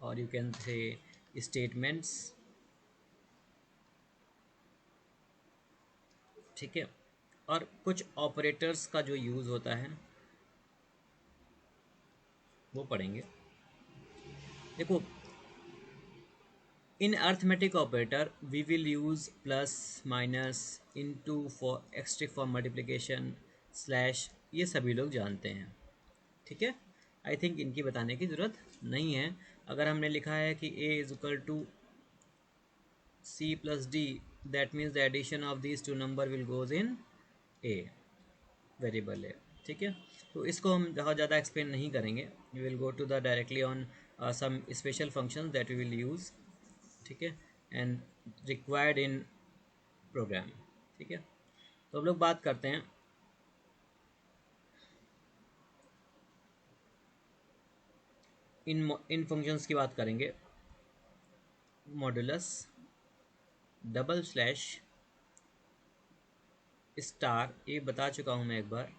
और you can say statements, ठीक है। और कुछ ऑपरेटर्स का जो यूज़ होता है वो पढ़ेंगे। देखो, in arithmetic operator we will use plus, minus, into for asterisk for multiplication, slash, ये सभी लोग जानते हैं, ठीक है। आई थिंक इनकी बताने की ज़रूरत नहीं है। अगर हमने लिखा है कि a is equal to c plus d, that means the addition of these two number will goes in a variable है, ठीक है। तो इसको हम बहुत ज़्यादा एक्सप्लेन नहीं करेंगे, we will go to the directly on some special function that we will use, ठीक है, एंड रिक्वायर्ड इन प्रोग्राम, ठीक है। तो हम लोग बात करते हैं इन फंक्शंस की बात करेंगे। मॉडुलस, डबल स्लैश, स्टार, ये बता चुका हूँ मैं एक बार,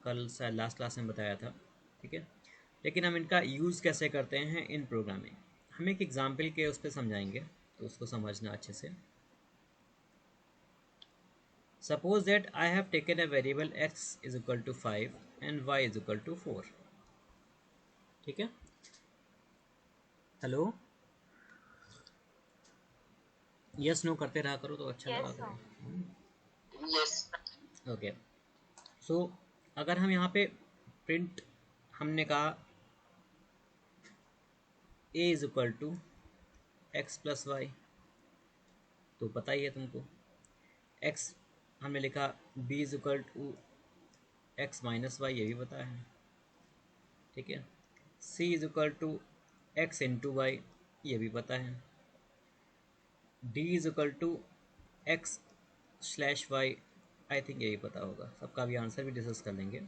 कल शायद लास्ट क्लास में बताया था, ठीक है। लेकिन हम इनका यूज़ कैसे करते हैं इन प्रोग्रामिंग, हम एक एग्जाम्पल के उस पर समझाएंगे, तो उसको समझना अच्छे से। Suppose that I have taken a variable x is equal to 5 and y is equal to 4, ठीक है। हेलो, यस नो करते रहा करो तो अच्छा लगा Yes, sir. करो। ओके, सो अगर हम यहाँ पे प्रिंट, हमने कहा a is equal to x plus y, तो पता ही है तुमको। x हमने लिखा b is equal to x minus y, ये भी पता है, ठीक है। c is equal to x into y, ये भी पता है। d is equal to x slash y, I think यही पता होगा। सबका भी आंसर भी डिस्कस कर लेंगे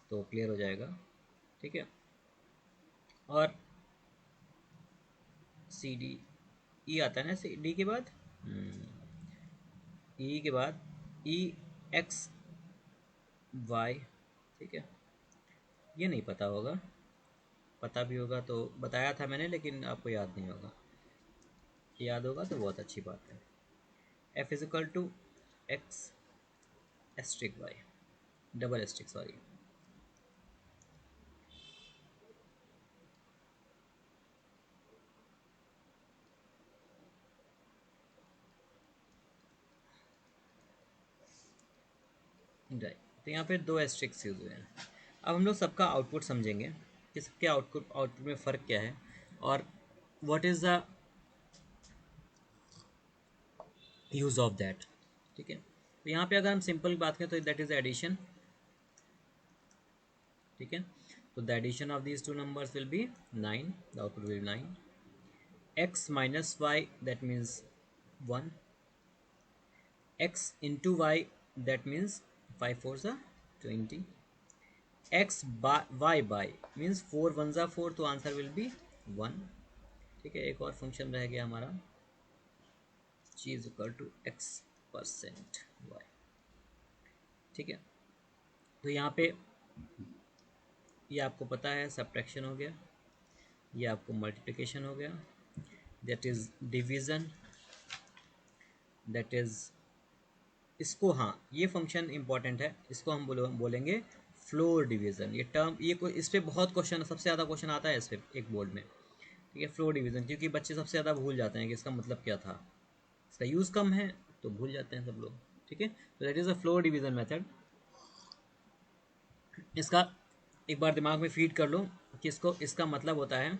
तो क्लियर हो जाएगा, ठीक है। और सी डी, ई आता है ना सी डी के बाद, ई के बाद ई एक्स वाई, ठीक है। ये नहीं पता होगा, पता भी होगा तो बताया था मैंने, लेकिन आपको याद नहीं होगा। याद होगा तो बहुत अच्छी बात है। F is equal to x asterisk y, double asterisk sorry. Right, तो यहाँ पे दो एस्ट्रिक्स यूज हुए हैं। अब हम लोग सबका आउटपुट समझेंगे कि सबके आउटपुट में फ़र्क क्या है और what is the use of that, ठीक है। तो यहाँ पे अगर हम सिंपल बात करें तो दैट इज़ एडिशन, ठीक है। तो the addition of these two numbers will be 9, the output will be 9। X minus y, that means 1। X into y, that means 5 4 ज़ा 20। एक्स वाई बाई मीन्स 4 1 ज़ा 4, तो आंसर विल बी 1, ठीक है। एक और फंक्शन रह गया हमारा, g is equal to x percent y, ठीक है। तो यहाँ पे ये आपको पता है सब्ट्रैक्शन हो गया, ये आपको मल्टीप्लिकेशन हो गया, that is division, that is, इसको, हाँ ये फंक्शन इंपॉर्टेंट है, इसको हम बोलेंगे फ्लोर डिवीज़न। ये टर्म, ये इस पर बहुत क्वेश्चन, सबसे ज़्यादा क्वेश्चन आता है इस पर एक बोर्ड में, ठीक है, फ्लोर डिवीज़न, क्योंकि बच्चे सबसे ज़्यादा भूल जाते हैं कि इसका मतलब क्या था। इसका यूज़ कम है तो भूल जाते हैं सब लोग, ठीक है। तो that is a floor division method. इसका एक बार दिमाग में फीड कर लो कि इसको, इसका मतलब होता है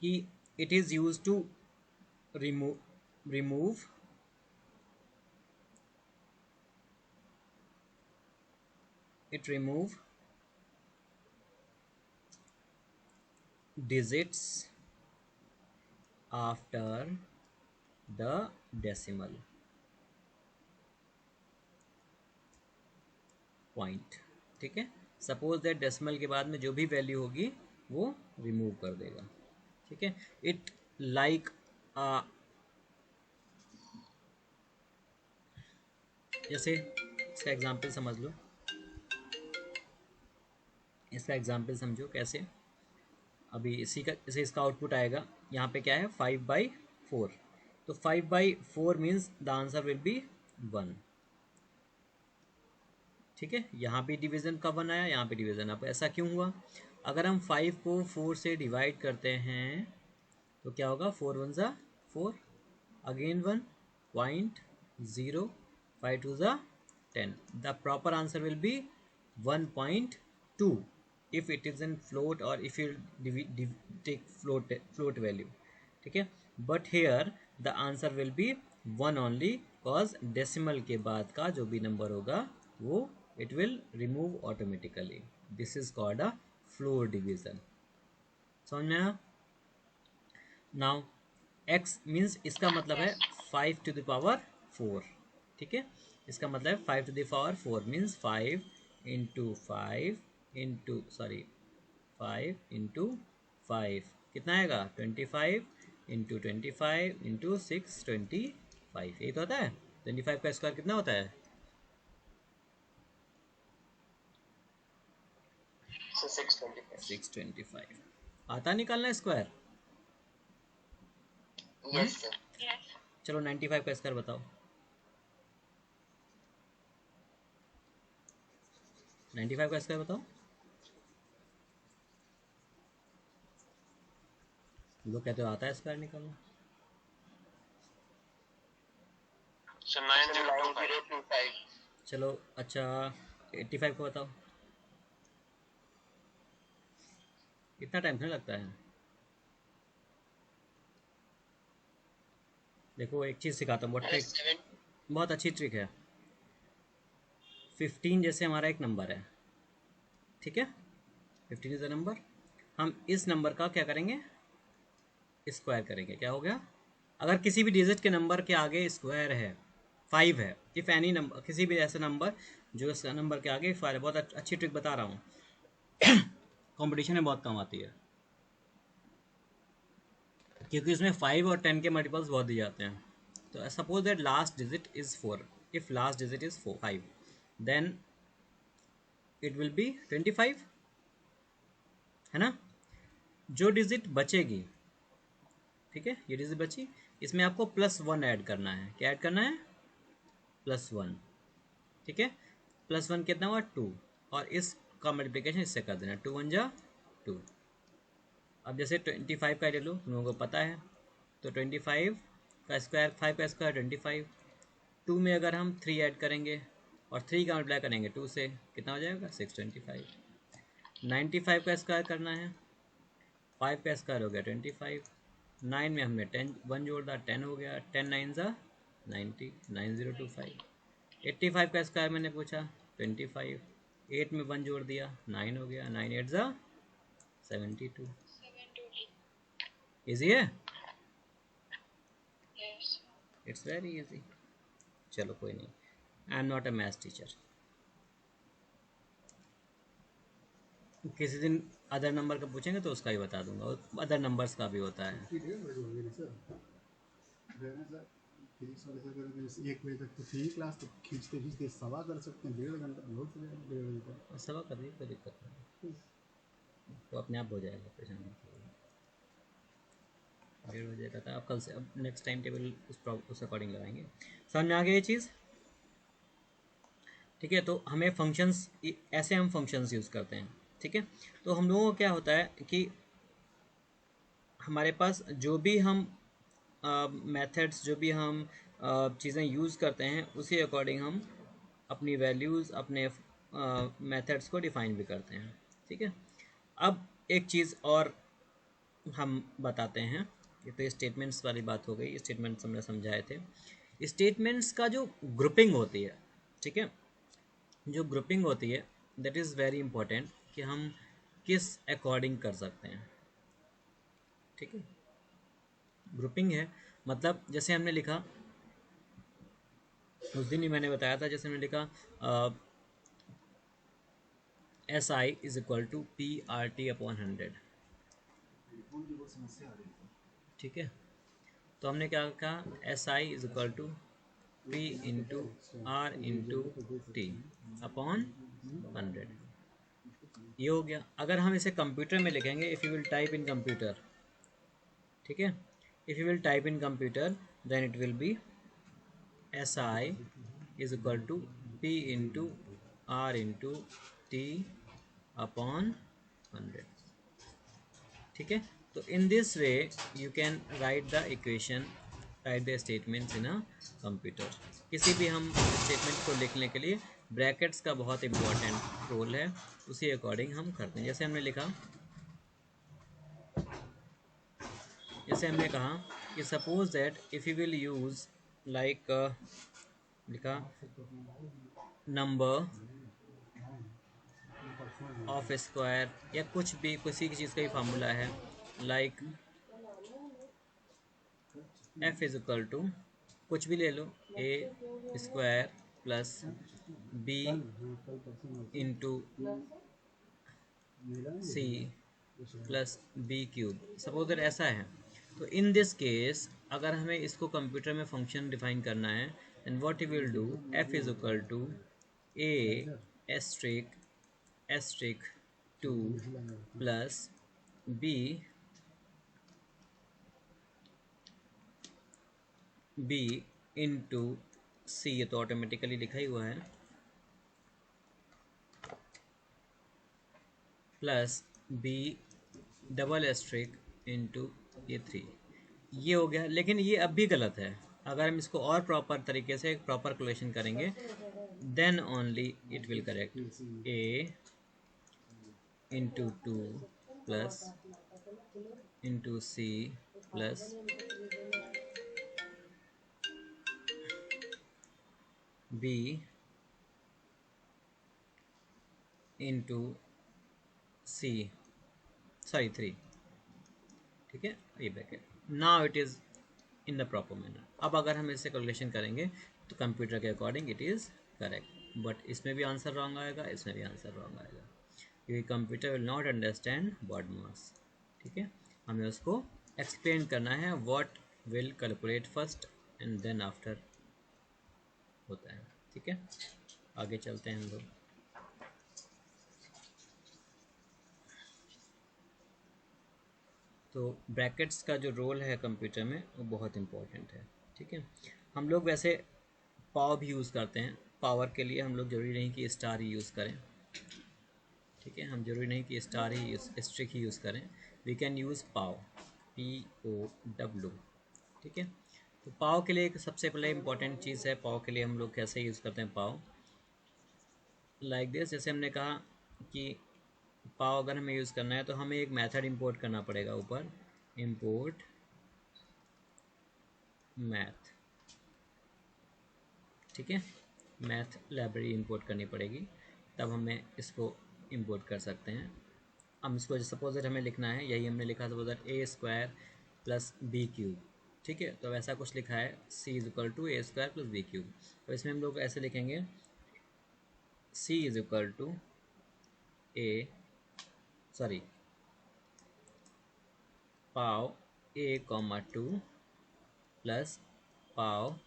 कि it is use to remove it remove digits after the decimal point, ठीक है। सपोज दैट डेसिमल के बाद में जो भी वैल्यू होगी वो रिमूव कर देगा, ठीक है। इट लाइक जैसे इसका एग्जांपल समझ लो, इसका एग्जांपल समझो कैसे। अभी इसे इसका आउटपुट आएगा, यहाँ पे क्या है 5/4, तो 5/4 means the answer will be 1। ठीक है, यहाँ पे डिवीजन का 1 आया, यहाँ पे डिवीजन। अब ऐसा क्यों हुआ? अगर हम 5 को 4 से डिवाइड करते हैं तो क्या होगा, 4 1 ज़ा 4, अगेन 1, 0.0, 5 2 ज़ा 10। The proper answer will be 1.2 if it is in float or if you take float value। ठीक है, but here the answer will be 1 only, cause decimal के बाद का जो भी नंबर होगा वो it will remove automatically. This is called a floor division. समझ में आया? नाउ x मीन्स इसका मतलब है 5 to the power 4। ठीक है, इसका मतलब है 5 to the power 4 means 5 into 5 into 5 कितना आएगा, 25 into 25 into 6 25। यही तो होता है। 25 का स्क्वायर कितना होता है, 625। आता निकालना स्क्वायर? Yes sir. चलो 95 का स्क्वायर बताओ। 95 का स्क्वायर बताओ। लोग कहते हो आता है स्क्वायर निकालना। 9025। चलो अच्छा 85 को बताओ। कितना टाइम नहीं लगता है। देखो एक चीज़ सिखाता हूँ, बहुत ट्रिक, बहुत अच्छी ट्रिक है। 15 जैसे हमारा एक नंबर है, ठीक है, 15 इज अ नंबर। हम इस नंबर का क्या करेंगे, स्क्वायर करेंगे। क्या हो गया, अगर किसी भी डिजिट के नंबर के आगे स्क्वायर है, 5 है, इफ़ एनी नंबर, किसी भी ऐसे नंबर जो इस नंबर के आगे स्क्वायर है। बहुत अच्छी ट्रिक बता रहा हूँ, कंपटीशन में बहुत कम आती है, क्योंकि इसमें 5 और 10 के मल्टीपल्स बहुत दिए जाते हैं। तो suppose that last digit is 4, if last digit is 5, then it will be 25, है ना। जो डिजिट बचेगी, ठीक है, ये डिजिट बची, इसमें आपको +1 ऐड करना है। क्या ऐड करना है, +1। ठीक है, +1 कितना हुआ, 2, और इसका मल्टीप्लिकेशन इससे कर देना, 2 1 जा 2। अब जैसे 25 का ले लो, तुम लोगों को पता है, तो 25 का स्क्वायर, 5 का स्क्वायर 25, 2 में अगर हम 3 ऐड करेंगे और 3 का मल्टीप्लाई करेंगे 2 से, कितना हो जाएगा, 625। 95 का स्क्वायर करना है, 5 का स्क्वायर हो गया 25, 9 में हमने 10 1 जोड़ दिया, 10 हो गया, 10 9 ज़ा 90, 9025। 85 का स्क्वायर मैंने पूछा 25, 8 में 1 जोड़ दिया, 9 हो गया, 9 8 ज़ा 72। इजी है, इट्स वेरी इजी। चलो कोई नहीं, I am not a maths teacher. किसी दिन अदर नंबर का पूछेंगे तो उसका ही बता दूंगा, और अदर नंबर्स का भी होता है। 1 बजे तक तो थी क्लास, तो खींचते खींचते सवा कर सकते हैं, 1.5 घंटा बहुत से 1.5 बजे तक। सवा कर दी, कोई दिक्कत नहीं, तो अपने आप हो जाएगा, परेशान मत होइए। 1:30 बजे का था, अब कल से, अब नेक्स्ट टाइम टेबल उस अकॉर्डिंग लगाएंगे। समझ में आ गया ये चीज़? ठीक है, तो हमें फंक्शंस, ऐसे हम फंक्शंस यूज़ करते हैं। ठीक है, तो हम लोगों को क्या होता है कि हमारे पास जो भी हम मेथड्स, जो भी हम चीज़ें यूज़ करते हैं, उसी अकॉर्डिंग हम अपनी वैल्यूज़, अपने मेथड्स को डिफ़ाइन भी करते हैं। ठीक है, अब एक चीज़ और हम बताते हैं, ये तो स्टेटमेंट्स वाली बात हो गई, स्टेटमेंट्स हमने समझाए थे। स्टेटमेंट्स का जो ग्रुपिंग होती है, ठीक है, जो ग्रुपिंग होती है, दैट इज़ वेरी इंपॉर्टेंट, कि हम किस अकॉर्डिंग कर सकते हैं। ठीक है, ग्रुपिंग है, मतलब जैसे हमने लिखा, उस दिन ही मैंने बताया था, जैसे हमने लिखा SI is equal to PRT/100। ठीक है, तो हमने क्या कहा, SI is equal to P into R into T/100। ये हो गया। अगर हम इसे कंप्यूटर में लिखेंगे, if you will type in computer, ठीक है, if you will type in computer then it will be SI is equal to P into R into T upon 100, ठीक है। तो in this way you can write the equation, write the statements in a computer. किसी भी हम statement को लिखने के लिए ब्रैकेट्स का बहुत इंपॉर्टेंट रोल है, उसी अकॉर्डिंग हम करते हैं। जैसे हमने लिखा, जैसे हमने कहा कि suppose that if you will use like, लिखा नंबर ऑफ स्क्वायर या कुछ भी, किसी की चीज़ का भी फार्मूला है, like F is equal to कुछ भी ले लो, a square plus B into C plus b cube, suppose that ऐसा है। तो इन दिस केस अगर हमें इसको कंप्यूटर में फंक्शन डिफाइन करना है, and what you will do, F is equal to a asterisk asterisk 2 plus b b into c, ये तो ऑटोमेटिकली लिखा ही हुआ है, plus b double asterisk into ये 3। ये हो गया, लेकिन ये अब भी गलत है। अगर हम इसको और प्रॉपर तरीके से प्रॉपर कैलकुलेशन करेंगे then only it will correct, A into 2 plus into C plus B into C, sorry 3, ठीक है, ये bracket. Now it is in the proper manner. अब अगर हम इससे कैलकुलेशन करेंगे तो कंप्यूटर के according it is correct, but इसमें भी आंसर रॉन्ग आएगा, इसमें भी आंसर रॉन्ग आएगा, क्योंकि computer will not understand BODMAS, ठीक है। हमें उसको एक्सप्लेन करना है what will calculate first and then after होता है, ठीक है। आगे चलते हैं हम लोग। तो ब्रैकेट्स का जो रोल है कंप्यूटर में वो बहुत इम्पोर्टेंट है, ठीक है। हम लोग वैसे पाव भी यूज़ करते हैं, पावर के लिए हम लोग ज़रूरी नहीं कि स्टार ही यूज़ करें, ठीक है, हम जरूरी नहीं कि स्टार ही यूज़, स्ट्रिक ही यूज़ करें, we can use pow, POW, ठीक है। तो पाव के लिए एक सबसे पहले इम्पॉर्टेंट चीज़ है, पाव के लिए हम लोग कैसे यूज़ करते हैं पाव, लाइक दिस। जैसे हमने कहा कि पाव अगर हमें यूज़ करना है तो हमें एक मेथड इंपोर्ट करना पड़ेगा ऊपर, इंपोर्ट मैथ, ठीक है, मैथ लाइब्रेरी इंपोर्ट करनी पड़ेगी, तब हमें इसको इंपोर्ट कर सकते हैं। हम इसको सपोज दैट हमें लिखना है, यही हमने लिखा suppose that a square plus b cube, ठीक है, तो वैसा कुछ लिखा है, c is equal to a square plus b cube. तो इसमें हम लोग ऐसे लिखेंगे, c is equal to a, sorry, pow a comma 2 plus pow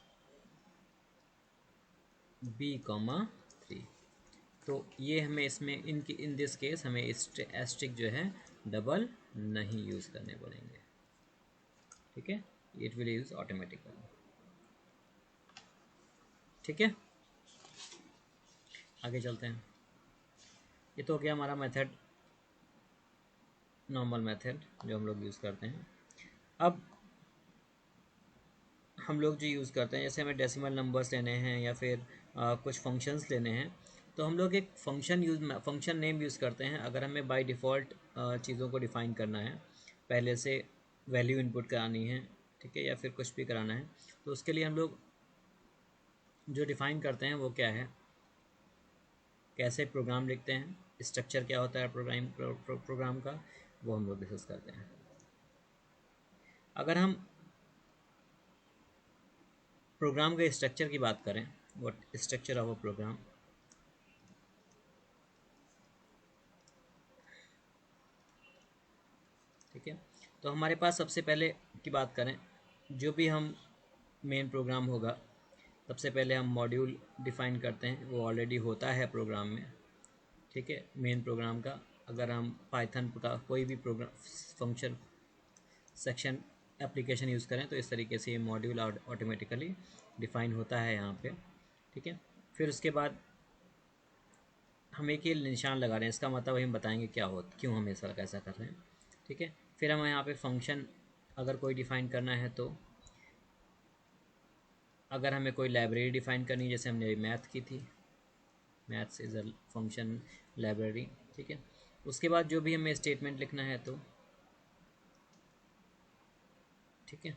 b comma 3। तो ये हमें इसमें इनकी इन दिस केस हमें एस्ट्रिक जो है डबल नहीं यूज़ करने पड़ेंगे, ठीक है, इट विल यूज ऑटोमेटिकली, ठीक है। आगे चलते हैं। ये तो हो गया हमारा मेथड, नॉर्मल मेथड जो हम लोग यूज़ करते हैं। अब हम लोग जो यूज़ करते हैं, जैसे हमें डेसिमल नंबर्स लेने हैं या फिर कुछ फंक्शंस लेने हैं, तो हम लोग एक फंक्शन नेम यूज़ करते हैं। अगर हमें बाय डिफ़ॉल्ट चीज़ों को डिफ़ाइन करना है, पहले से वैल्यू इनपुट करानी है, ठीक है, या फिर कुछ भी कराना है, तो उसके लिए हम लोग जो डिफ़ाइन करते हैं वो क्या है, कैसे प्रोग्राम लिखते हैं, स्ट्रक्चर क्या होता है प्रोग्राम का, वो हम लोग डिस्कस करते हैं। अगर हम प्रोग्राम के स्ट्रक्चर की बात करें, what structure of a program, ठीक है, तो हमारे पास सबसे पहले की बात करें, जो भी हम मेन प्रोग्राम होगा, सबसे पहले हम मॉड्यूल डिफ़ाइन करते हैं, वो ऑलरेडी होता है प्रोग्राम में, ठीक है, मेन प्रोग्राम का। अगर हम पाइथन का कोई भी program function section application use करें तो इस तरीके से ये मॉड्यूल ऑटोमेटिकली डिफाइन होता है यहाँ पे। ठीक है, फिर उसके बाद हम एक ये निशान लगा रहे हैं, इसका मतलब हम बताएंगे क्या हो, क्यों हम ऐसा कैसा कर रहे हैं। ठीक है, फिर हम यहाँ पे फंक्शन अगर कोई डिफ़ाइन करना है तो अगर हमें कोई लाइब्रेरी डिफ़ाइन करनी है, जैसे हमने मैथ की थी, maths is a function library. ठीक है, उसके बाद जो भी हमें स्टेटमेंट लिखना है तो ठीक है,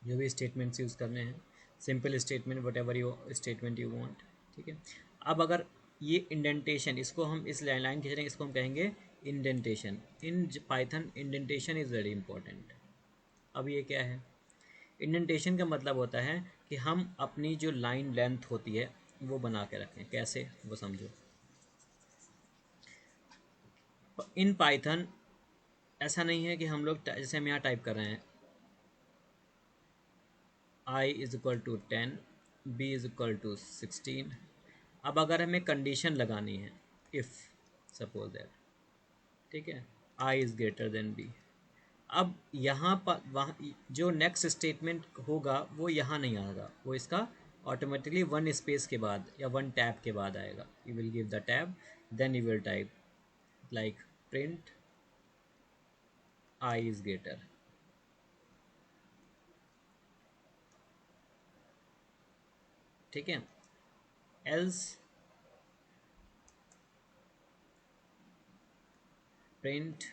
जो भी स्टेटमेंट्स यूज़ करने हैं, simple statement, what ever you statement you want. ठीक है, अब अगर ये इंडेंटेशन, इसको हम इस लाइन खींच रहे हैं, इसको हम कहेंगे indentation. In Python indentation is very important. अब ये क्या है, इंडेंटेशन का मतलब होता है कि हम अपनी जो लाइन लेंथ होती है वो बना के रखें। कैसे, वो समझो। इन पाइथन ऐसा नहीं है कि हम लोग जैसे हम यहाँ टाइप कर रहे हैं i is equal to 10, b is equal to 16। अब अगर हमें कंडीशन लगानी है, इफ़ सपोज दैट, ठीक है, i is greater than b, अब यहाँ पर वहाँ जो नेक्स्ट स्टेटमेंट होगा वो यहाँ नहीं आएगा, वो इसका ऑटोमेटिकली वन स्पेस के बाद या वन टैब के बाद आएगा। You will give the tab, then you will type like print i is greater. ठीक है, else print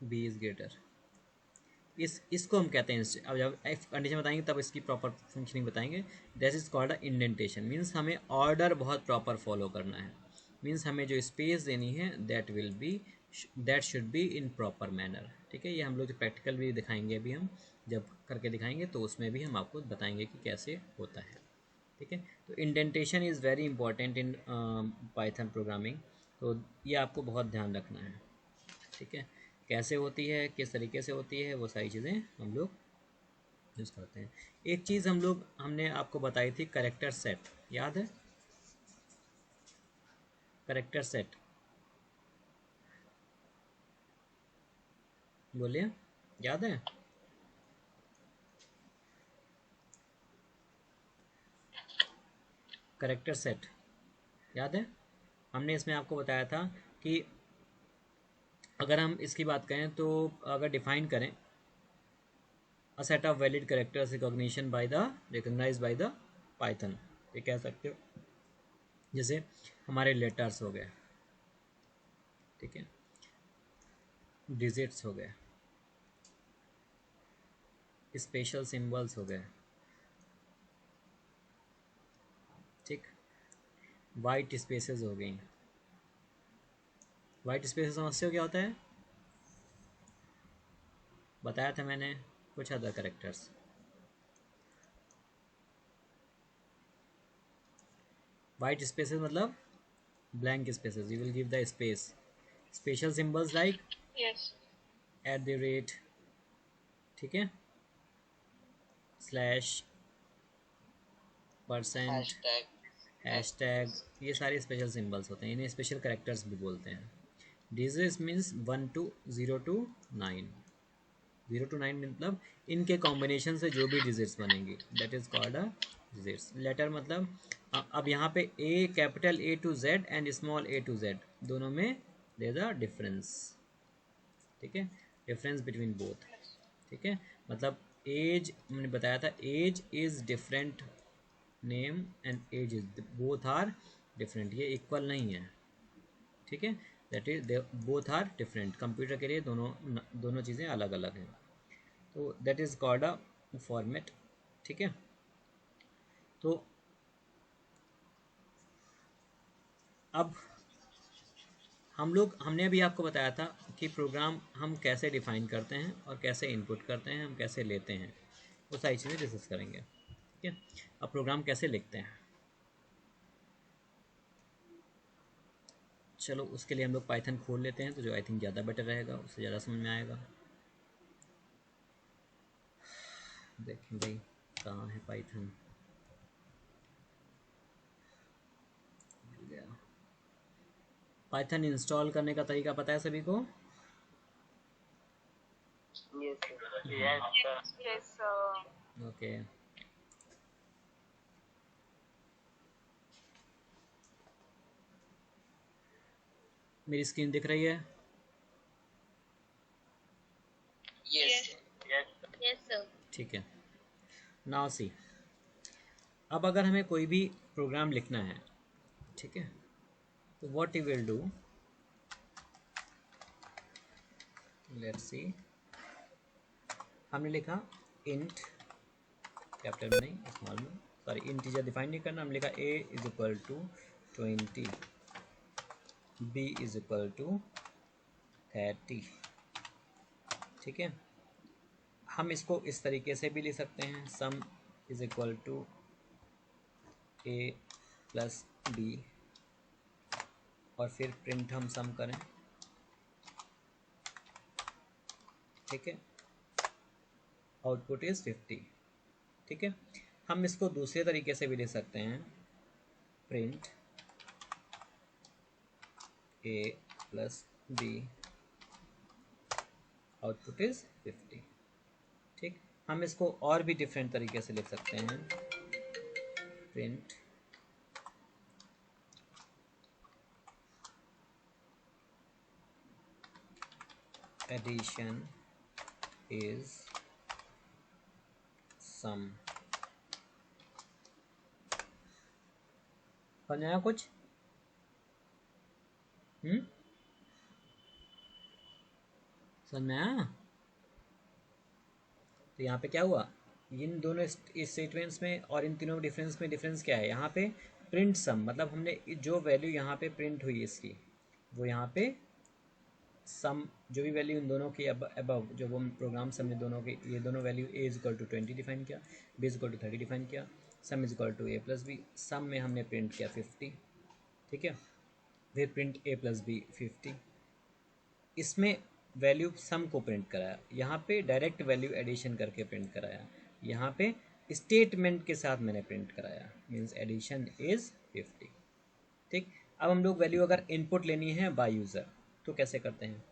b is greater. इसको हम कहते हैं, अब जब इफ कंडीशन बताएंगे तब इसकी प्रॉपर फंक्शनिंग बताएंगे। This is called a indentation, means हमें ऑर्डर बहुत प्रॉपर फॉलो करना है। मीन्स हमें जो स्पेस देनी है that should be in proper manner. ठीक है, ये हम लोग जो प्रैक्टिकल भी दिखाएंगे, अभी हम जब करके दिखाएंगे तो उसमें भी हम आपको बताएंगे कि कैसे होता है। ठीक है, तो indentation is very important in Python programming, तो ये आपको बहुत ध्यान रखना है। ठीक है, कैसे होती है, किस तरीके से होती है, वो सारी चीज़ें हम लोग यूज़ करते हैं। एक चीज़ हमने आपको बताई थी, करेक्टर सेट, याद है? करेक्टर सेट, बोलिए, याद है? करेक्टर सेट याद है? हमने इसमें आपको बताया था कि अगर हम इसकी बात करें तो अगर डिफाइन करें a set of valid characters recognized by the Python, ये कह सकते हो जैसे हमारे लेटर्स हो गए, ठीक है, डिजिट्स हो गए, स्पेशल सिंबल्स हो गए, ठीक, वाइट स्पेसेस हो गई। वाइट स्पेसेस समझते हो क्या होता है? बताया था मैंने, कुछ अदर करेक्टर्स। वाइट स्पेसेस मतलब blank spaces, you will give the space. Special symbols like Yes. At the rate, ठीक है, स्लैश, परसेंट, Hashtag. हैशटैग, ये सारे स्पेशल सिंबल्स होते हैं, इन्हें स्पेशल करेक्टर्स भी बोलते हैं। डिजिट्स मीन्स 0 to 9, 0 to 9 मतलब इनके कॉम्बिनेशन से जो भी डिजिट्स बनेंगी that is called a digits. Letter मतलब अब यहाँ पे a, capital a to z and small a to z, दोनों में देयर अ डिफरेंस। ठीक है, डिफरेंस बिटवीन बोथ। ठीक है, मतलब एज हमने बताया था, as is different name and as is both are different, ये इक्वल नहीं है। ठीक है, that is both are different, computer के लिए दोनों चीज़ें अलग अलग हैं, तो that is called a format. ठीक है, तो अब हमने अभी आपको बताया था कि प्रोग्राम हम कैसे डिफाइन करते हैं और कैसे इनपुट करते हैं, हम कैसे लेते हैं, वो सारी चीज़ें डिस्कस करेंगे। ठीक है, अब प्रोग्राम कैसे लिखते हैं, चलो उसके लिए हम लोग पाइथन खोल लेते हैं, तो जो आई थिंक ज़्यादा बेटर रहेगा, उससे ज़्यादा समझ में आएगा। देखें भाई कहाँ है पाइथन, मिल गया। पाइथन इंस्टॉल करने का तरीका पता है सभी को? Yes, sir. Yes, sir. Yes, sir. Okay, मेरी स्क्रीन दिख रही है? Yes, sir. Yes, sir. Yes, sir. ठीक है, नाउ सी, अब अगर हमें कोई भी प्रोग्राम लिखना है, ठीक है, तो what you will do, let's see, हमने लिखा इंट, कैपिटल में नहीं, स्मॉल में, सॉरी इंटीजर डिफाइन नहीं करना, हमने लिखा a is equal to 20, b is equal to 30, ठीक है। हम इसको इस तरीके से भी लिख सकते हैं, sum is equal to a plus b, और फिर प्रिंट हम सम करें, ठीक है, आउटपुट इज 50, ठीक है। हम इसको दूसरे तरीके से भी लिख सकते हैं, print a plus b, output is 50, ठीक। हम इसको और भी डिफरेंट तरीके से लिख सकते हैं, प्रिंट एडिशन इज सम, समझ आया कुछ? समझ में आया? तो यहाँ पे क्या हुआ, इन दोनों स्टेटमेंट्स में और इन तीनों डिफरेंस में डिफरेंस क्या है, यहाँ पे प्रिंट सम, मतलब हमने जो वैल्यू यहाँ पे प्रिंट हुई इसकी, वो यहाँ पे सम, जो भी वैल्यू इन दोनों की अबव जो वो प्रोग्राम सम में दोनों के, ये दोनों value a is equal to 20 define किया, b is equal to 30 define किया, sum is equal to a plus b, sum में हमने प्रिंट किया 50, ठीक है, फिर प्रिंट a प्लस b 50, इसमें वैल्यू सम को प्रिंट कराया, यहाँ पे डायरेक्ट वैल्यू एडिशन करके प्रिंट कराया, यहाँ पे स्टेटमेंट के साथ मैंने प्रिंट कराया, मीन्स एडिशन इज 50, ठीक। अब हम लोग वैल्यू अगर इनपुट लेनी है बाय यूज़र, तो कैसे करते हैं,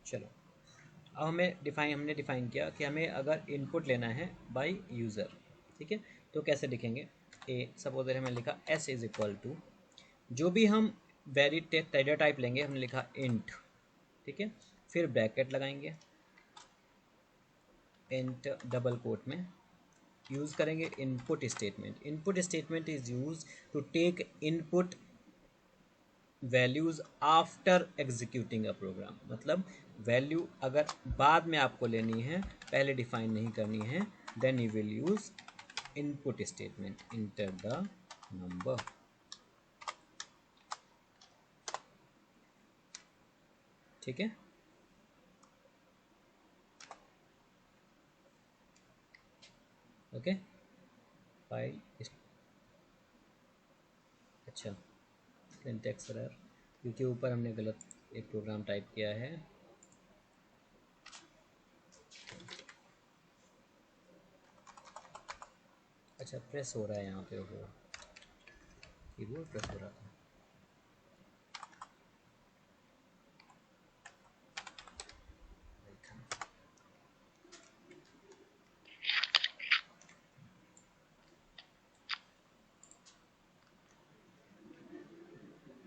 चलो, अब हमने डिफाइन किया कि हमें अगर इनपुट लेना है बाय यूज़र, ठीक है, तो कैसे लिखेंगे, ए सपोज हमने लिखा s इज इक्वल टू, जो भी हम डेटा टाइप लेंगे, हमने लिखा इंट, ठीक है, फिर ब्रैकेट लगाएंगे, इंट डबल कोट में यूज़ करेंगे input statement, input statement is use to take input values after executing a program, मतलब वैल्यू अगर बाद में आपको लेनी है, पहले डिफाइन नहीं करनी है, then you will use input statement, enter the number, ठीक है। ओके, फाइल, अच्छा, सिंटैक्स एरर, क्योंकि ऊपर हमने गलत एक प्रोग्राम टाइप किया है, अच्छा प्रेस हो रहा है यहाँ पे, वो कीबोर्ड प्रेस हो रहा था,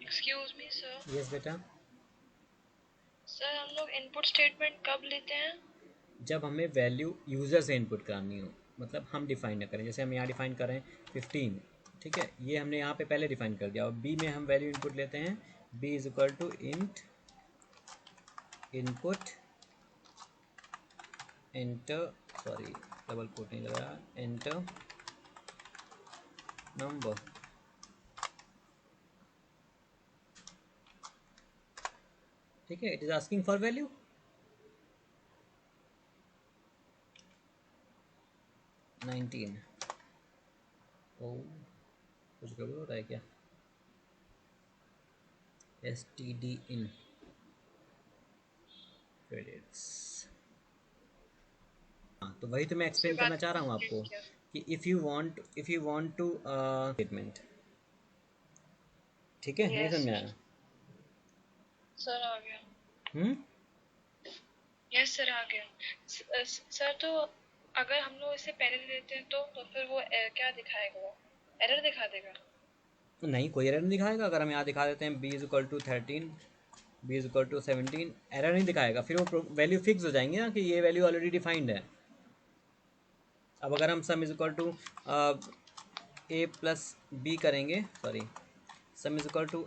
Excuse me, sir. यस बेटा, सर हम लोग इनपुट स्टेटमेंट कब लेते हैं? जब हमें वैल्यू यूज़र से इनपुट करानी हो, मतलब हम डिफाइन न करें, जैसे हम यहाँ डिफाइन कर रहे हैं 15, ठीक है, ये हमने यहाँ पे पहले डिफाइन कर दिया, और बी में हम वैल्यू इनपुट लेते हैं, b is equal to int input enter, sorry double quote नहीं लगा, एंटर नंबर, ठीक है, it is asking for value, nineteen, ओ कुछ गड़बड़ हो रहा है क्या, s t d in credits. हाँ, तो वही तो मैं उसके एक्सप्लेन करना बाद चाह रहा हूँ कंप्लीट आपको किया। कि if you want to statement, ठीक है, नहीं यस समझ में सर। आया? सर आ गया। हम्म। यस सर आ गया। सर तो अगर हम लोग इसे पहले दे देते हैं तो फिर वो क्या दिखाएगा, वो एरर दिखा देगा? नहीं, कोई एरर नहीं दिखाएगा। अगर हम यहाँ दिखा देते हैं b is equal to 13, b is equal to 17, error नहीं दिखाएगा। फिर वो वैल्यू फिक्स हो जाएंगी ना कि ये वैल्यू ऑलरेडी डिफाइंड है। अब अगर हम sum is equal to a plus b करेंगे, sorry, sum is equal to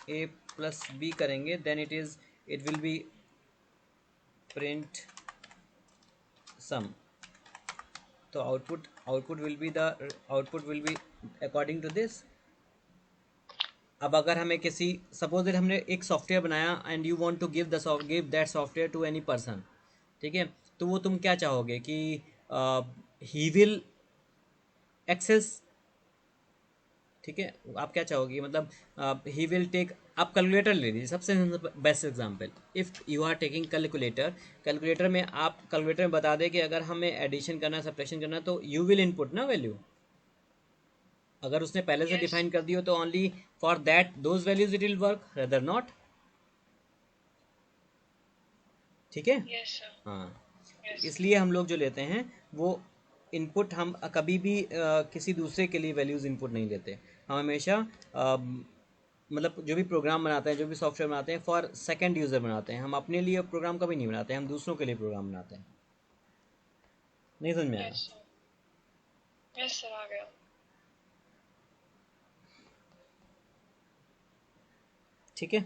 a plus b करेंगे, then it will be print sum. तो output will be according to this. अब अगर हमें किसी, सपोज दैट हमने एक सॉफ्टवेयर बनाया and you want to give that software to any person, ठीक है, तो वो तुम क्या चाहोगे कि ही विल एक्सेस, ठीक है, आप क्या चाहोगे, मतलब ही विल टेक। आप कैलकुलेटर ले लीजिए, सबसे best example. If you are taking calculator में आप कैलकुलेटर में बता दें कि अगर हमें एडिशन करना है, सब्ट्रैक्शन करना है, तो यू विल इनपुट ना वैल्यू। अगर उसने पहले से यस डिफाइन कर दी हो तो only for that those values it will work, rather not. ठीक है। Yes sir. हाँ, तो यस। इसलिए हम लोग जो लेते हैं वो इनपुट, हम कभी भी किसी दूसरे के लिए वैल्यूज़ इनपुट नहीं लेते। हम हमेशा मतलब जो भी प्रोग्राम बनाते हैं, जो भी सॉफ्टवेयर बनाते हैं, फॉर सेकंड यूज़र बनाते हैं। हम अपने लिए प्रोग्राम कभी नहीं बनाते, हम दूसरों के लिए प्रोग्राम बनाते हैं। नहीं समझ में आया? Yes sir. यस सर आ गया। ठीक है,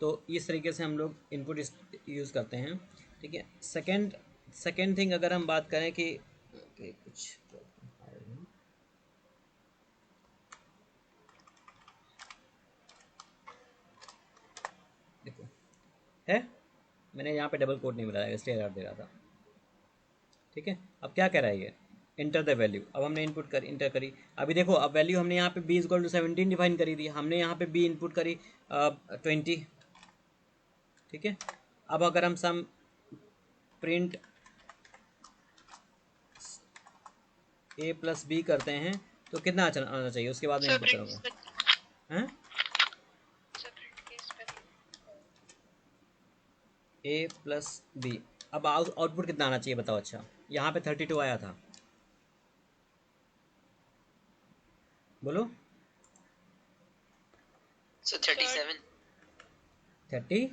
तो इस तरीके से हम लोग इनपुट यूज़ करते हैं। ठीक है। सेकंड थिंग अगर हम बात करें कि कुछ देखो है, मैंने यहाँ पे डबल कोट नहीं बनाया इसलिए एरर दे रहा था। ठीक है, अब क्या कह रहा है ये, इंटर द वैल्यू। अब हमने इनपुट कर इंटर करी। अभी देखो, अब वैल्यू हमने यहाँ पे b इक्वल टू 17 डिफाइन करी थी, हमने यहाँ पे b इनपुट करी 20। ठीक है, अब अगर हम सम प्रिंट a प्लस बी करते हैं तो कितना आना चाहिए, उसके बाद में सर इनपुट करूँगा। हैं, प्रिंट की स्पेलिंग। a plus B. अब आउटपुट कितना आना चाहिए बताओ। अच्छा, यहाँ पे 32 आया था, बोलो। So 37. 30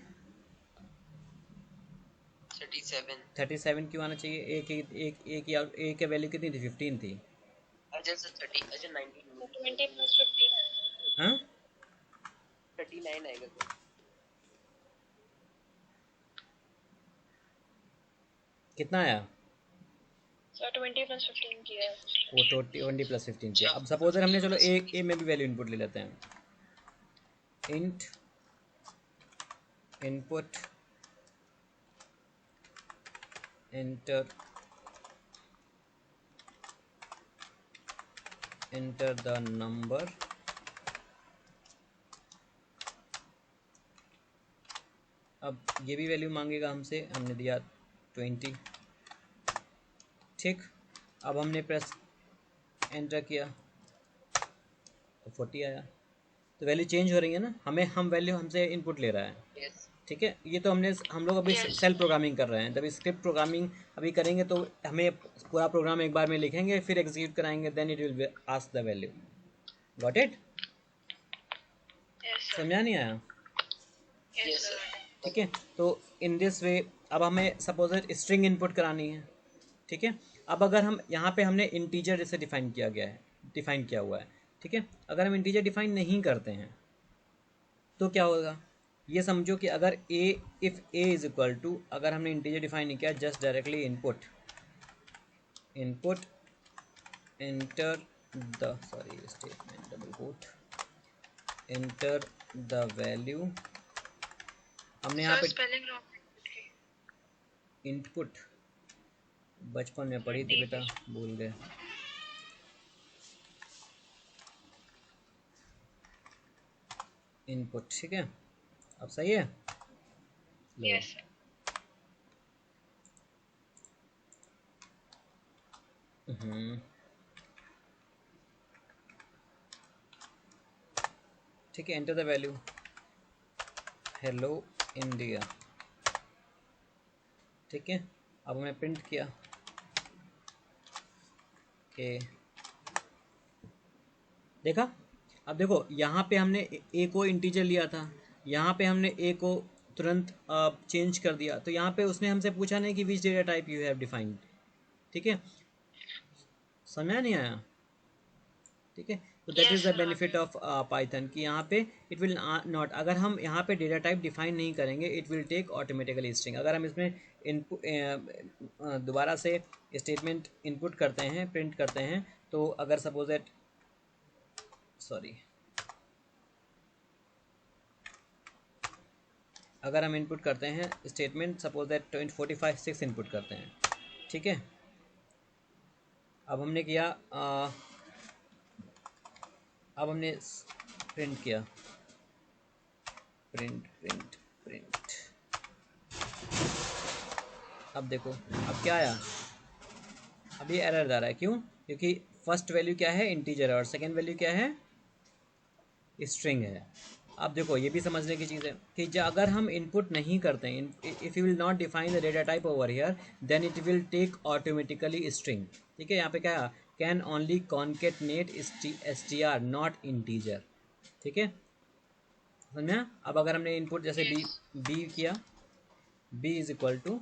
37. 37 क्यों आना चाहिए? ए की वैल्यू कितनी थी? 15 थी। अच्छा सर 30, अच्छा 19, 20 प्लस 15 है। हाँ, 39 आएगा सर। कितना आया? सर 20 प्लस 15 किया है। वो 20 प्लस 15 किया। अब सपोज हमने, चलो ए में भी वैल्यू इनपुट ले लेते हैं। Int input enter the number। अब ये भी वैल्यू मांगेगा हमसे, हमने दिया 20। ठीक, अब हमने प्रेस एंटर किया तो 40 आया। तो वैल्यू चेंज हो रही है ना, हम वैल्यू हमसे इनपुट ले रहा है। Yes. ठीक है, ये तो हम लोग अभी Yes. सेल्फ प्रोग्रामिंग कर रहे हैं। जब स्क्रिप्ट प्रोग्रामिंग अभी करेंगे तो हमें पूरा प्रोग्राम एक बार में लिखेंगे, फिर एग्जीक्यूट कराएंगे, then it will ask the value. Got it? Yes sir. समझा नहीं आया? Yes Yes, sir. sir. ठीक है, तो इन दिस वे अब हमें सपोज स्ट्रिंग इनपुट करानी है। ठीक है, अब अगर हम यहाँ पे हमने इंटीजर जैसे डिफाइन किया हुआ है। ठीक है, अगर हम इंटीजर डिफाइन नहीं करते हैं तो क्या होगा, ये समझो कि अगर if A is equal to, अगर हमने इंटीजर डिफाइन नहीं किया, just directly input enter the, sorry statement double quote, enter the value. हमने यहाँ सर पे स्पेलिंग रॉन्ग थी। इनपुट बचपन में पढ़ी थी बेटा, भूल गए। इनपुट, ठीक है, अब सही है। लो, यस सर। ठीक है, enter the value hello India. ठीक है, अब हमने प्रिंट किया कि देखा। अब देखो यहाँ पे हमने ए को इंटीजर लिया था, यहाँ पे हमने ए को तुरंत चेंज कर दिया, तो यहाँ पे उसने हमसे पूछा नहीं कि which data type you have defined. ठीक है, समझ नहीं आया? ठीक है, तो that Yes, is the sir, आ बेनिफिट गया। ऑफ पाइथन कि यहाँ पे इट विल नॉट, अगर हम यहाँ पे डेटा टाइप डिफाइन नहीं करेंगे it will take automatically string. अगर हम इसमें इनपुट दोबारा से स्टेटमेंट इनपुट करते हैं, प्रिंट करते हैं, तो अगर सपोज दैट सॉरी अगर हम इनपुट करते हैं स्टेटमेंट सपोज दैट 45 इनपुट करते हैं। ठीक है, अब हमने किया अब हमने प्रिंट किया, प्रिंट प्रिंट प्रिंट। अब देखो अब क्या आया, अब ये एरर आ रहा है। क्यों? क्योंकि फर्स्ट वैल्यू क्या है, इंटीजर है, और सेकेंड वैल्यू क्या है, स्ट्रिंग है। अब देखो ये भी समझने की चीज़ है कि जो अगर हम इनपुट नहीं करते हैं, if you will not define the data type over here then it will take automatically string. ठीक है, यहाँ पे क्या है, can only concatenate str not integer. ठीक है, समझा? अब अगर हमने इनपुट जैसे Yes. बी किया, बी इज इक्वल टू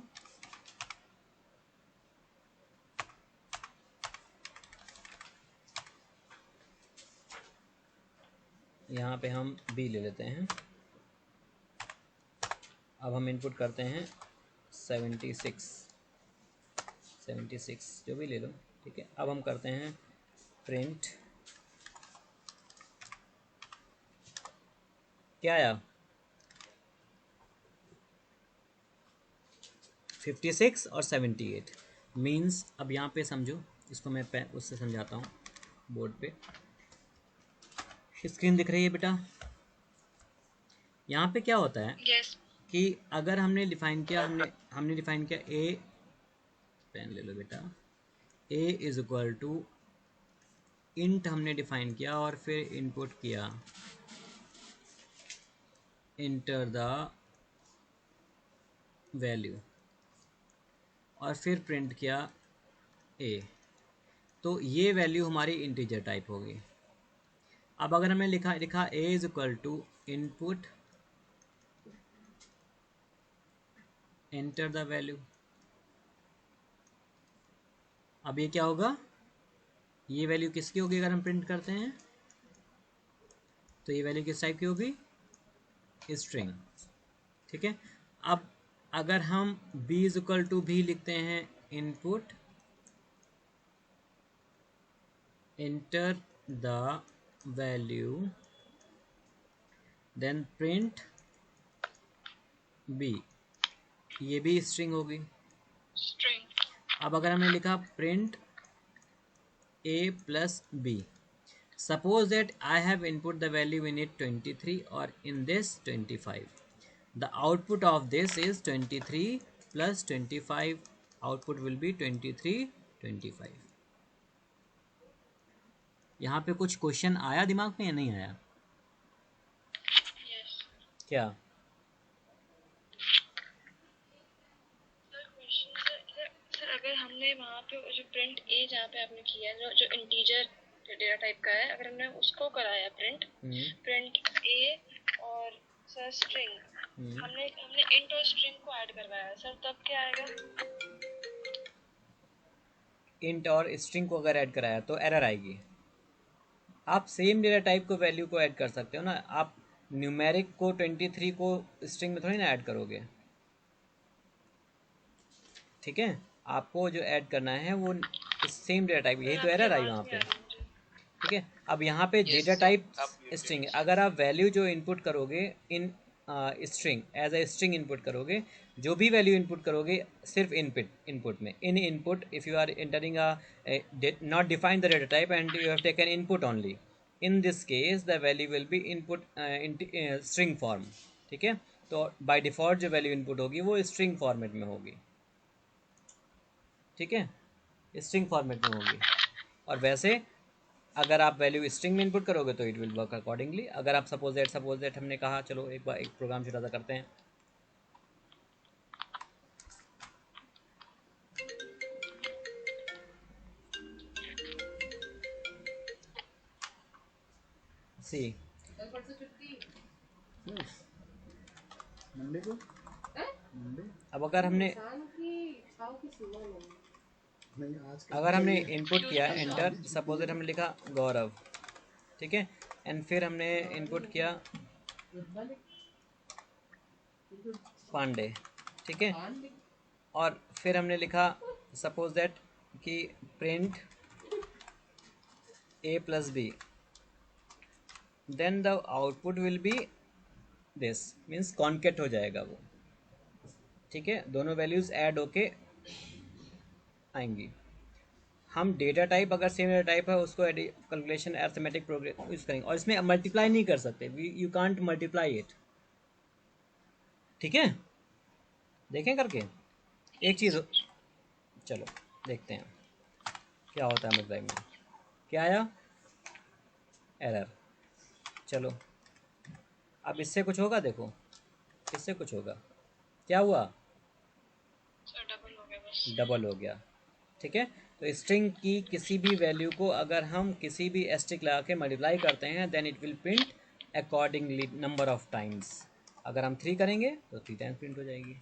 यहाँ पे हम बी ले लेते हैं। अब हम इनपुट करते हैं 76 जो भी ले लो। ठीक है, अब हम करते हैं प्रिंट, क्या आया 56 और 78 मीन्स। अब यहाँ पे समझो, इसको मैं उससे समझाता हूँ। बोर्ड पे स्क्रीन दिख रही है बेटा? यहाँ पे क्या होता है Yes. कि अगर हमने डिफाइन किया, हमने डिफाइन किया ए, पेन ले लो बेटा, ए इज इक्वल टू इंट हमने डिफाइन किया और फिर इनपुट किया इंटर द वैल्यू और फिर प्रिंट किया ए, तो ये वैल्यू हमारी इंटीजर टाइप होगी। अब अगर हमने लिखा a is equal to input enter the value, अब ये क्या होगा, ये वैल्यू किसकी होगी अगर हम प्रिंट करते हैं, तो ये वैल्यू किस टाइप की होगी, स्ट्रिंग। ठीक है, अब अगर हम b इज इक्वल टू भी लिखते हैं input enter the value then print b, ये भी स्ट्रिंग होगी। String. अब अगर हमने लिखा print a plus b, suppose that I have input the value in it 23 or in this 25. The output of this is 23 plus 25. Output will be 23, 25. यहाँ पे कुछ क्वेश्चन आया दिमाग में या नहीं आया? Yes. क्या? सर क्वेश्चन सर अगर हमने वहाँ पे जो प्रिंट ए जहाँ पे आपने किया जो इंटीजर डेटा टाइप का है, अगर हमने उसको कराया प्रिंट ए और सर स्ट्रिंग, हमने इंट और स्ट्रिंग को ऐड करवाया सर, तब क्या आएगा? इंट और स्ट्रिंग को अगर ऐड कराया तो एरर आएगी। आप सेम डेटा टाइप को वैल्यू को ऐड कर सकते हो ना, आप न्यूमेरिक को 23 को स्ट्रिंग में थोड़ी ना ऐड करोगे। ठीक है, आपको जो ऐड करना है वो सेम डेटा टाइप, यही तो एरर आई वहाँ पे। ठीक है, अब यहाँ पे डेटा टाइप स्ट्रिंग, अगर आप वैल्यू जो इनपुट करोगे in string as a string input करोगे, जो भी वैल्यू इनपुट करोगे सिर्फ इनपुट में in input if you are entering not define the data type and you have taken input only, in this case the value will be input string form. ठीक है, तो by default जो value input होगी वो string format में होगी। ठीक है, स्ट्रिंग फॉर्मेट में होगी। और वैसे अगर आप वैल्यू स्ट्रिंग में इनपुट करोगे तो इट विल वर्क अकॉर्डिंगली। अगर आप सपोज दैट हमने कहा चलो एक बार एक प्रोग्राम छोटा सा करते हैं। सी मंडे को मंडे अब अगर हमने नहीं आज का अगर हमने इनपुट किया एंटर, सपोज दैट हमने लिखा गौरव, ठीक है, एंड फिर हमने इनपुट किया पांडे, ठीक है, और फिर हमने लिखा सपोज दैट कि print a plus B, then the output will be this, means concat हो जाएगा वो, ठीक है, दोनों वैल्यूज ऐड होके आएंगी। हम डेटा टाइप अगर सेम डेटा टाइप है उसको कैलकुलेशन अरिथमेटिक प्रोग्राम यूज करेंगे, और इसमें मल्टीप्लाई नहीं कर सकते, यू कांट मल्टीप्लाई इट, ठीक है, देखें करके एक चीज़, चलो देखते हैं क्या होता है मल्टीप्लाई में। क्या आया? एरर। चलो अब इससे कुछ होगा, देखो इससे कुछ होगा, क्या हुआ? सर डबल हो गया बस। डबल हो गया, ठीक है। तो स्ट्रिंग की किसी भी वैल्यू को अगर हम किसी भी एस्ट्रिक लगा के मल्टीप्लाई करते हैं then it will print accordingly number of times. अगर हम 3 करेंगे तो 3 टाइम्स प्रिंट हो जाएगी,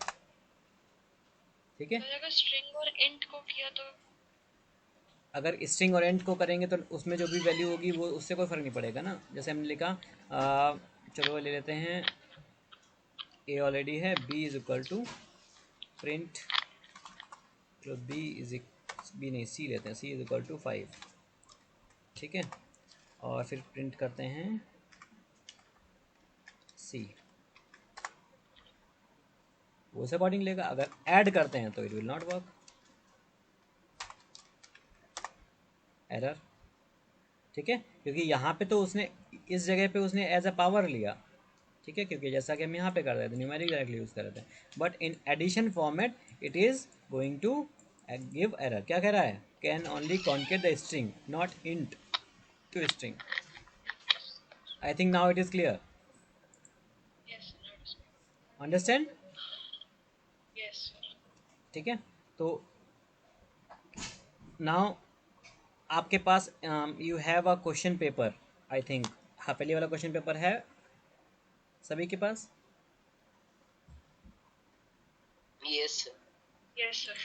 ठीक है। सर अगर स्ट्रिंग और इंट को किया तो अगर स्ट्रिंग और एंड को करेंगे तो उसमें जो भी वैल्यू होगी वो उससे कोई फ़र्क नहीं पड़ेगा ना। जैसे हमने लिखा चलो ले लेते हैं ए ऑलरेडी है, B is equal to print, चलो बी नहीं सी लेते हैं, सी इज इक्वल टू 5, ठीक है, और फिर प्रिंट करते हैं सी, वो उस अकॉर्डिंग लेगा। अगर ऐड करते हैं तो it will not work, error, ठीक है, क्योंकि यहाँ पे तो उसने इस जगह पे उसने एज अ पावर लिया, ठीक है, क्योंकि जैसा कि हम यहाँ पे कर रहे थे न्यूमेरिक डायरेक्टली यूज़ कर रहे थे, but in addition format it is going to give error. क्या कह रहा है? Can only concat the string not int to string. I think now it is clear, yes sir, understand, yes sir. ठीक है। तो नाउ आपके पास you have a question paper, I think हाँ पहले वाला क्वेश्चन पेपर है सभी के पास। Yes sir. Yes sir.